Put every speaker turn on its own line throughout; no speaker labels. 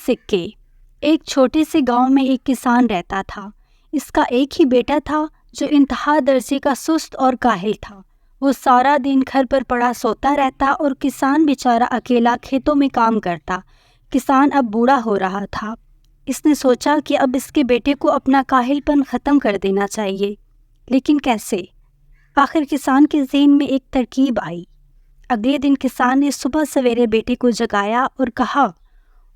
سکے۔ ایک چھوٹے سے گاؤں میں ایک کسان رہتا تھا۔ اس کا ایک ہی بیٹا تھا جو انتہا درجے کا سست اور کاہل تھا۔ وہ سارا دن گھر پر پڑا سوتا رہتا اور کسان بیچارہ اکیلا کھیتوں میں کام کرتا۔ کسان اب بوڑھا ہو رہا تھا۔ اس نے سوچا کہ اب اس کے بیٹے کو اپنا کاہل پن ختم کر دینا چاہیے، لیکن کیسے؟ آخر کسان کے ذہن میں ایک ترکیب آئی۔ اگلے دن کسان نے صبح سویرے بیٹے کو جگایا اور کہا،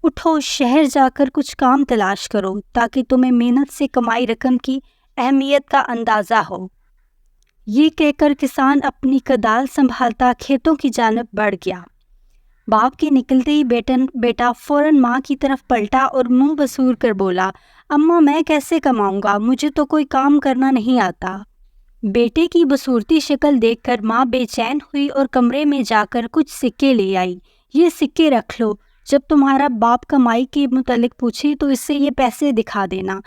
اٹھو، شہر جا کر کچھ کام تلاش کرو تاکہ تمہیں محنت سے کمائی رقم کی اہمیت کا اندازہ ہو۔ یہ کہہ کر کسان اپنی کدال سنبھالتا کھیتوں کی جانب بڑھ گیا۔ باپ کے نکلتے ہی بیٹا فوراً ماں کی طرف پلٹا اور منہ بسور کر بولا، اماں میں کیسے کماؤں گا؟ مجھے تو کوئی کام کرنا نہیں آتا۔ بیٹے کی بصورتی شکل دیکھ کر ماں بے چین ہوئی اور کمرے میں جا کر کچھ سکے لے آئی۔ یہ سکے رکھ لو، جب تمہارا باپ کمائی کے متعلق پوچھے تو اس سے یہ پیسے دکھا دینا۔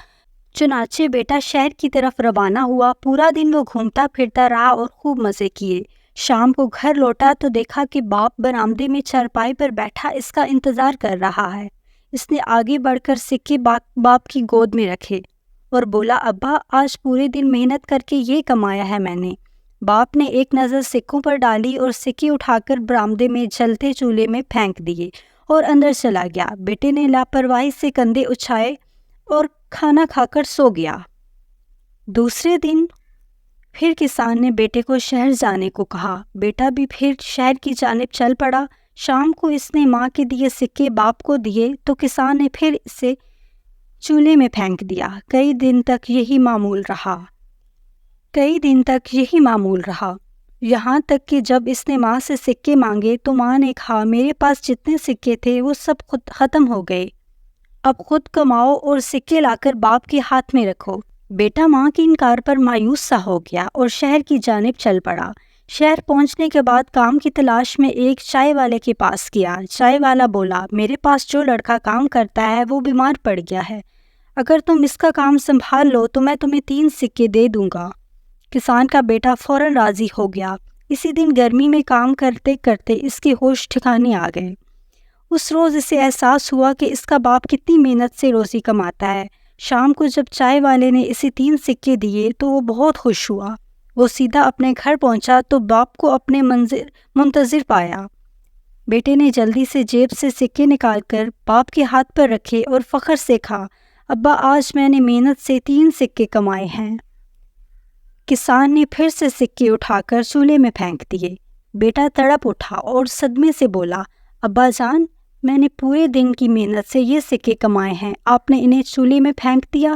چنانچہ بیٹا شہر کی طرف روانہ ہوا۔ پورا دن وہ گھومتا پھرتا رہا اور خوب مزے کیے۔ شام کو گھر لوٹا تو دیکھا کہ باپ برآمدے میں چارپائی پر بیٹھا اس کا انتظار کر رہا ہے۔ اس نے آگے بڑھ کر سکے باپ کی گود میں رکھے اور بولا، ابا آج پورے دن محنت کر کے یہ کمایا ہے میں نے۔ باپ نے ایک نظر سکوں پر ڈالی اور سکے اٹھا کر برآمدے میں جلتے چولہے میں پھینک دیے اور اندر چلا گیا۔ بیٹے نے لاپرواہی سے کندھے اچھائے اور کھانا کھا کر سو گیا۔ دوسرے دن پھر کسان نے بیٹے کو شہر جانے کو کہا۔ بیٹا بھی پھر شہر کی جانب چل پڑا۔ شام کو اس نے ماں کے دیے سکے باپ کو دیے تو کسان نے پھر اسے چولہے میں پھینک دیا۔ کئی دن تک یہی معمول رہا، یہاں تک کہ جب اس نے ماں سے سکے مانگے تو ماں نے کہا، میرے پاس جتنے سکے تھے وہ سب خود ختم ہو گئے، اب خود کماؤ اور سکے لا کر باپ کے ہاتھ میں رکھو۔ بیٹا ماں کے انکار پر مایوس سا ہو گیا اور شہر کی جانب چل پڑا۔ شہر پہنچنے کے بعد کام کی تلاش میں ایک چائے والے کے پاس گیا۔ چائے والا بولا، میرے پاس جو لڑکا کام کرتا ہے وہ بیمار پڑ گیا ہے، اگر تم اس کا کام سنبھال لو تو میں تمہیں 3 سکے دے دوں گا۔ کسان کا بیٹا فوراً راضی ہو گیا۔ اسی دن گرمی میں کام کرتے کرتے اس کے ہوش ٹھکانے آ گئے۔ اس روز اسے احساس ہوا کہ اس کا باپ کتنی محنت سے روزی کماتا ہے۔ شام کو جب چائے والے نے اسے 3 سکے دیے تو وہ بہت خوش ہوا۔ وہ سیدھا اپنے گھر پہنچا تو باپ کو اپنے منتظر پایا۔ بیٹے نے جلدی سے جیب سے سکے نکال کر باپ کے ہاتھ پر رکھے اور فخر سے کہا، ابا آج میں نے محنت سے 3 سکے کمائے ہیں۔ کسان نے پھر سے سکے اٹھا کر چولہے میں پھینک دیے۔ بیٹا تڑپ اٹھا اور صدمے سے بولا، ابا جان، میں نے پورے دن کی محنت سے یہ سکے کمائے ہیں، آپ نے انہیں چولہے میں پھینک دیا۔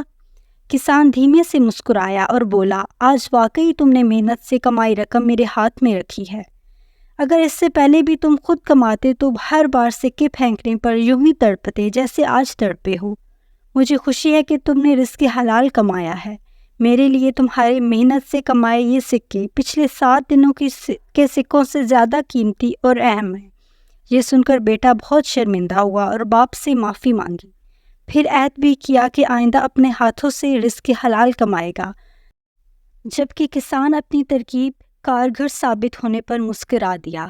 کسان دھیمے سے مسکرایا اور بولا، آج واقعی تم نے محنت سے کمائی رقم میرے ہاتھ میں رکھی ہے۔ اگر اس سے پہلے بھی تم خود کماتے تو ہر بار سکے پھینکنے پر یوں ہی تڑپتے جیسے آج تڑپے ہو۔ مجھے خوشی ہے کہ تم نے رزق حلال کمایا ہے۔ میرے لیے تمہاری محنت سے کمائے یہ سکے پچھلے 7 دنوں کے سکوں سے زیادہ قیمتی اور اہم ہیں۔ یہ سن کر بیٹا بہت شرمندہ ہوا اور باپ سے معافی مانگی، پھر عہد بھی کیا کہ آئندہ اپنے ہاتھوں سے رزق حلال کمائے گا۔ جبکہ کسان اپنی ترکیب کارگر ثابت ہونے پر مسکرا دیا۔